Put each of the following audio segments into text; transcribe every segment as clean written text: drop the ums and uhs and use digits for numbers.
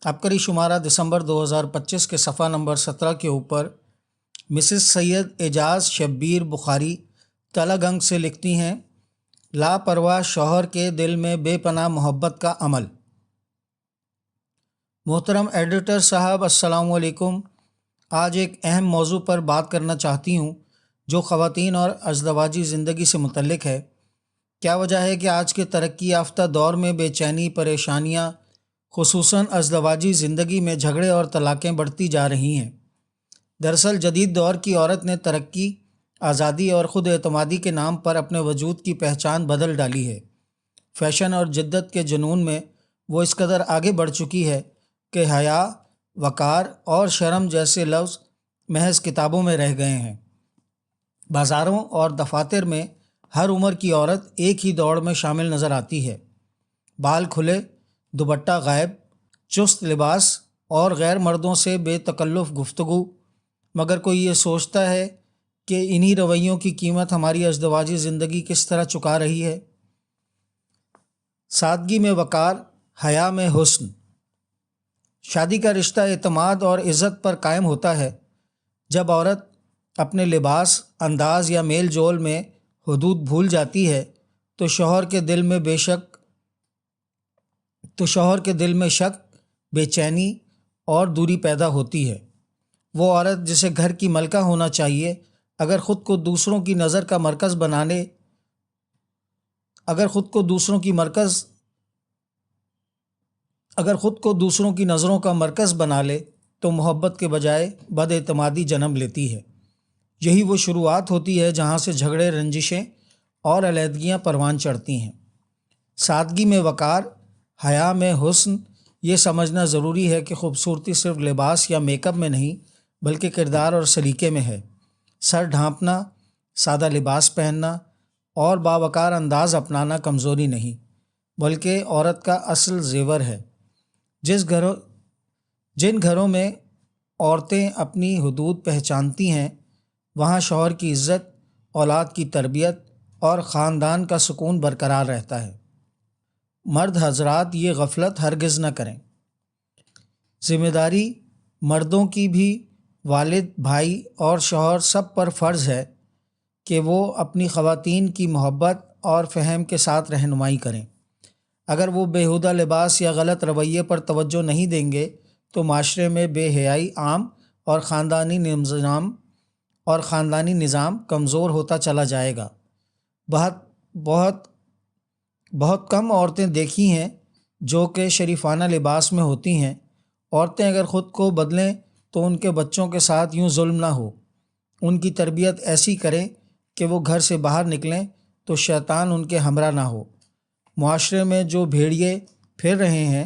عبقری شمارہ دسمبر 2025 کے صفحہ نمبر 17 کے اوپر مسز سید اعجاز شبیر بخاری تلہ گنگ سے لکھتی ہیں، لاپرواہ شوہر کے دل میں بے پناہ محبت کا عمل۔ محترم ایڈیٹر صاحب، السلام علیکم۔ آج ایک اہم موضوع پر بات کرنا چاہتی ہوں جو خواتین اور ازدواجی زندگی سے متعلق ہے۔ کیا وجہ ہے کہ آج کے ترقی یافتہ دور میں بے چینی، پریشانیاں، خصوصاً ازدواجی زندگی میں جھگڑے اور طلاقیں بڑھتی جا رہی ہیں؟ دراصل جدید دور کی عورت نے ترقی، آزادی اور خود اعتمادی کے نام پر اپنے وجود کی پہچان بدل ڈالی ہے۔ فیشن اور جدت کے جنون میں وہ اس قدر آگے بڑھ چکی ہے کہ حیا، وقار اور شرم جیسے لفظ محض کتابوں میں رہ گئے ہیں۔ بازاروں اور دفاتر میں ہر عمر کی عورت ایک ہی دوڑ میں شامل نظر آتی ہے۔ بال کھلے، دوپٹہ غائب، چست لباس اور غیر مردوں سے بے تکلف گفتگو، مگر کوئی یہ سوچتا ہے کہ انہی رویوں کی قیمت ہماری ازدواجی زندگی کس طرح چکا رہی ہے؟ سادگی میں وقار، حیا میں حسن۔ شادی کا رشتہ اعتماد اور عزت پر قائم ہوتا ہے۔ جب عورت اپنے لباس، انداز یا میل جول میں حدود بھول جاتی ہے تو شوہر کے دل میں شک، بے چینی اور دوری پیدا ہوتی ہے۔ وہ عورت جسے گھر کی ملکہ ہونا چاہیے، اگر خود کو دوسروں کی نظروں کا مرکز بنا لے تو محبت کے بجائے بد اعتمادی جنم لیتی ہے۔ یہی وہ شروعات ہوتی ہے جہاں سے جھگڑے، رنجشیں اور علیحدگیاں پروان چڑھتی ہیں۔ سادگی میں وقار، حیا میں حسن۔ یہ سمجھنا ضروری ہے کہ خوبصورتی صرف لباس یا میک اپ میں نہیں بلکہ کردار اور سلیقے میں ہے۔ سر ڈھانپنا، سادہ لباس پہننا اور باوقار انداز اپنانا کمزوری نہیں بلکہ عورت کا اصل زیور ہے۔ جن گھروں میں عورتیں اپنی حدود پہچانتی ہیں وہاں شوہر کی عزت، اولاد کی تربیت اور خاندان کا سکون برقرار رہتا ہے۔ مرد حضرات یہ غفلت ہرگز نہ کریں۔ ذمہ داری مردوں کی بھی والد، بھائی اور شوہر سب پر فرض ہے کہ وہ اپنی خواتین کی محبت اور فہم کے ساتھ رہنمائی کریں۔ اگر وہ بیہودہ لباس یا غلط رویے پر توجہ نہیں دیں گے تو معاشرے میں بے حیائی عام اور خاندانی نظام کمزور ہوتا چلا جائے گا۔ بہت کم عورتیں دیکھی ہیں جو کہ شریفانہ لباس میں ہوتی ہیں۔ عورتیں اگر خود کو بدلیں تو ان کے بچوں کے ساتھ یوں ظلم نہ ہو۔ ان کی تربیت ایسی کریں کہ وہ گھر سے باہر نکلیں تو شیطان ان کے ہمراہ نہ ہو۔ معاشرے میں جو بھیڑیے پھر رہے ہیں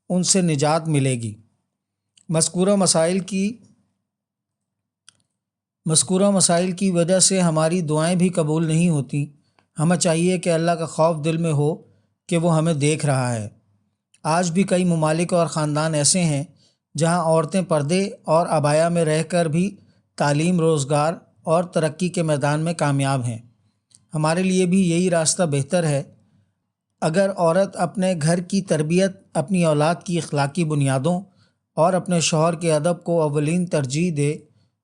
ان سے نجات ملے گی۔ مذکورہ مسائل کی وجہ سے ہماری دعائیں بھی قبول نہیں ہوتی۔ ہمیں چاہیے کہ اللہ کا خوف دل میں ہو کہ وہ ہمیں دیکھ رہا ہے۔ آج بھی کئی ممالک اور خاندان ایسے ہیں جہاں عورتیں پردے اور عبایا میں رہ کر بھی تعلیم، روزگار اور ترقی کے میدان میں کامیاب ہیں۔ ہمارے لیے بھی یہی راستہ بہتر ہے۔ اگر عورت اپنے گھر کی تربیت، اپنی اولاد کی اخلاقی بنیادوں اور اپنے شوہر کے ادب کو اولین ترجیح دے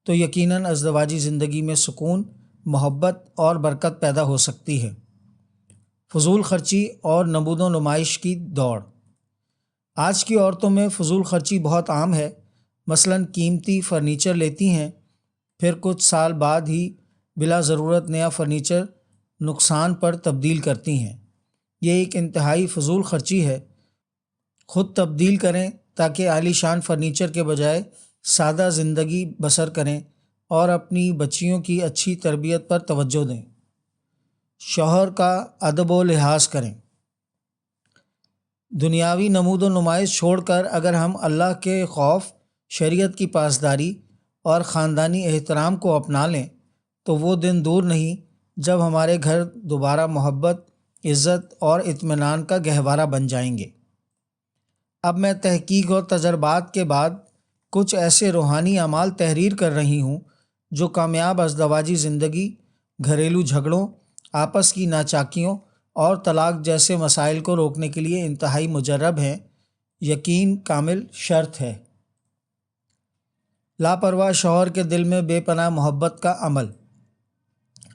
تو یقیناً ازدواجی زندگی میں سکون، محبت اور برکت پیدا ہو سکتی ہے۔ فضول خرچی اور نمود و نمائش کی دوڑ۔ آج کی عورتوں میں فضول خرچی بہت عام ہے۔ مثلاً قیمتی فرنیچر لیتی ہیں، پھر کچھ سال بعد ہی بلا ضرورت نیا فرنیچر نقصان پر تبدیل کرتی ہیں۔ یہ ایک انتہائی فضول خرچی ہے۔ خود تبدیل کریں تاکہ عالی شان فرنیچر کے بجائے سادہ زندگی بسر کریں اور اپنی بچیوں کی اچھی تربیت پر توجہ دیں۔ شوہر کا ادب و لحاظ کریں۔ دنیاوی نمود و نمائش چھوڑ کر اگر ہم اللہ کے خوف، شریعت کی پاسداری اور خاندانی احترام کو اپنا لیں تو وہ دن دور نہیں جب ہمارے گھر دوبارہ محبت، عزت اور اطمینان کا گہوارہ بن جائیں گے۔ اب میں تحقیق اور تجربات کے بعد کچھ ایسے روحانی اعمال تحریر کر رہی ہوں جو کامیاب ازدواجی زندگی، گھریلو جھگڑوں، آپس کی ناچاکیوں اور طلاق جیسے مسائل کو روکنے کے لیے انتہائی مجرب ہیں۔ یقین کامل شرط ہے۔ لاپرواہ شوہر کے دل میں بے پناہ محبت کا عمل۔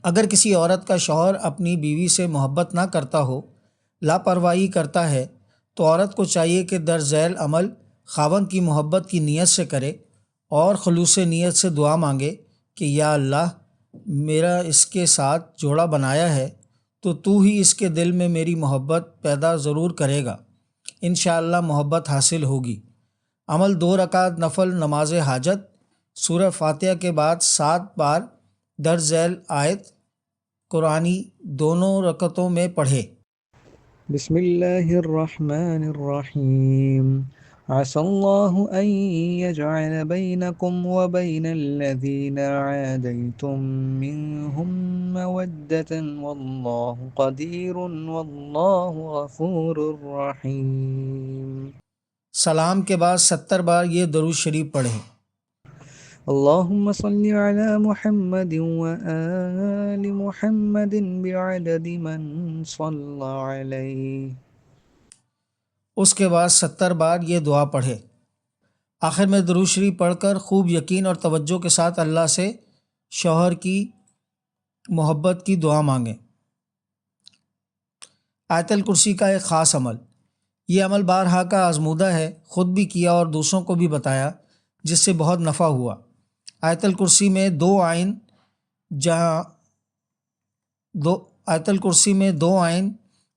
اگر کسی عورت کا شوہر اپنی بیوی سے محبت نہ کرتا ہو، لاپرواہی کرتا ہے، تو عورت کو چاہیے کہ در ذیل عمل خاوند کی محبت کی نیت سے کرے اور خلوص نیت سے دعا مانگے کہ یا اللہ، میرا اس کے ساتھ جوڑا بنایا ہے تو ہی اس کے دل میں میری محبت پیدا ضرور کرے گا، انشاءاللہ محبت حاصل ہوگی۔ عمل 2 رکعت نفل نماز حاجت، سورہ فاتحہ کے بعد 7 بار در ذیل آیت قرآنی دونوں رکعتوں میں پڑھے۔ بسم اللہ الرحمن الرحیم۔ عسى الله أن يجعل بينكم وبين الذين عاديتم منهم مودة والله قدير والله غفور رحيم۔ سلام کے بعد 70 بار یہ درود شریف پڑھیں۔ اللهم صل على محمد وآل محمد بعدد من صلى عليه۔ اس کے بعد 70 بار یہ دعا پڑھے۔ آخر میں درود شریف پڑھ کر خوب یقین اور توجہ کے ساتھ اللہ سے شوہر کی محبت کی دعا مانگیں۔ آیت الکرسی کا ایک خاص عمل۔ یہ عمل بارہا کا آزمودہ ہے، خود بھی کیا اور دوسروں کو بھی بتایا، جس سے بہت نفع ہوا۔ آیت الکرسی میں دو آئین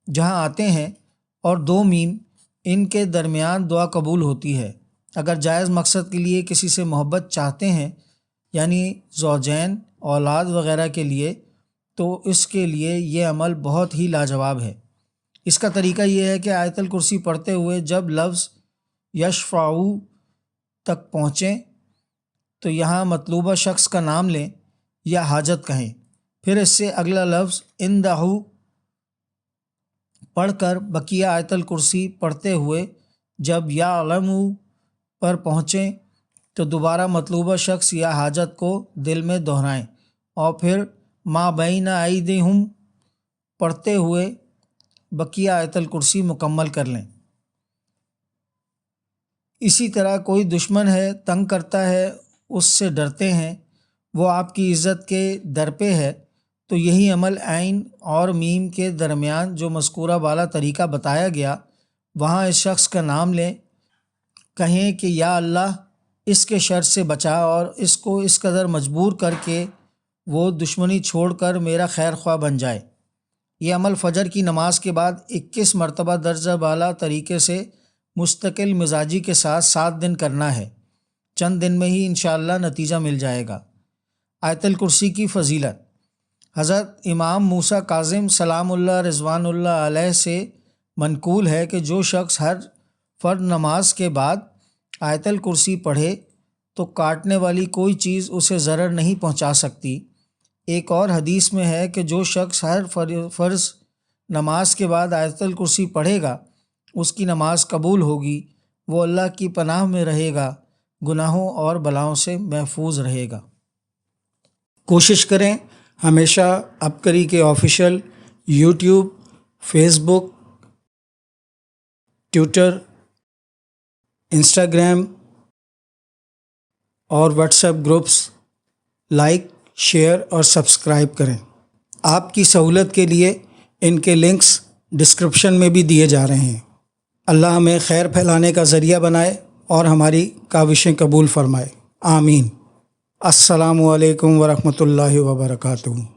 جہاں آتے ہیں اور 2 میم، ان کے درمیان دعا قبول ہوتی ہے۔ اگر جائز مقصد کے لیے کسی سے محبت چاہتے ہیں، یعنی زوجین، اولاد وغیرہ کے لیے، تو اس کے لیے یہ عمل بہت ہی لاجواب ہے۔ اس کا طریقہ یہ ہے کہ آیت الکرسی پڑھتے ہوئے جب لفظ یشفعو تک پہنچیں تو یہاں مطلوبہ شخص کا نام لیں یا حاجت کہیں، پھر اس سے اگلا لفظ اندہو پڑھ کر بقیہ آیت الکرسی پڑھتے ہوئے جب یعلمو پر پہنچیں تو دوبارہ مطلوبہ شخص یا حاجت کو دل میں دہرائیں اور پھر ما بین ایدیہم پڑھتے ہوئے بقیہ آیت الکرسی مکمل کر لیں۔ اسی طرح کوئی دشمن ہے، تنگ کرتا ہے، اس سے ڈرتے ہیں، وہ آپ کی عزت کے در پہ ہے، تو یہی عمل عین اور میم کے درمیان جو مذکورہ بالا طریقہ بتایا گیا، وہاں اس شخص کا نام لیں، کہیں کہ یا اللہ، اس کے شر سے بچا اور اس کو اس قدر مجبور کر کے وہ دشمنی چھوڑ کر میرا خیر خواہ بن جائے۔ یہ عمل فجر کی نماز کے بعد 21 مرتبہ درجہ بالا طریقے سے مستقل مزاجی کے ساتھ 7 دن کرنا ہے۔ چند دن میں ہی انشاءاللہ نتیجہ مل جائے گا۔ آیت الکرسی کی فضیلت۔ حضرت امام موسیٰ کاظم سلام اللہ رضوان اللہ علیہ سے منقول ہے کہ جو شخص ہر فرض نماز کے بعد آیت الکرسی پڑھے تو کاٹنے والی کوئی چیز اسے ضرر نہیں پہنچا سکتی۔ ایک اور حدیث میں ہے کہ جو شخص ہر فرض نماز کے بعد آیت الکرسی پڑھے گا، اس کی نماز قبول ہوگی، وہ اللہ کی پناہ میں رہے گا، گناہوں اور بلاؤں سے محفوظ رہے گا۔ کوشش کریں ہمیشہ عبقری کے آفیشیل یوٹیوب، فیس بک، ٹویٹر، انسٹاگرام اور what's app groups like, share اور سبسکرائب کریں۔ آپ کی سہولت کے لیے ان کے لنکس ڈسکرپشن میں بھی دیے جا رہے ہیں۔ اللہ ہمیں خیر پھیلانے کا ذریعہ بنائے اور ہماری کاوشیں قبول فرمائے، آمین۔ السلام علیکم ورحمۃ اللہ وبرکاتہ۔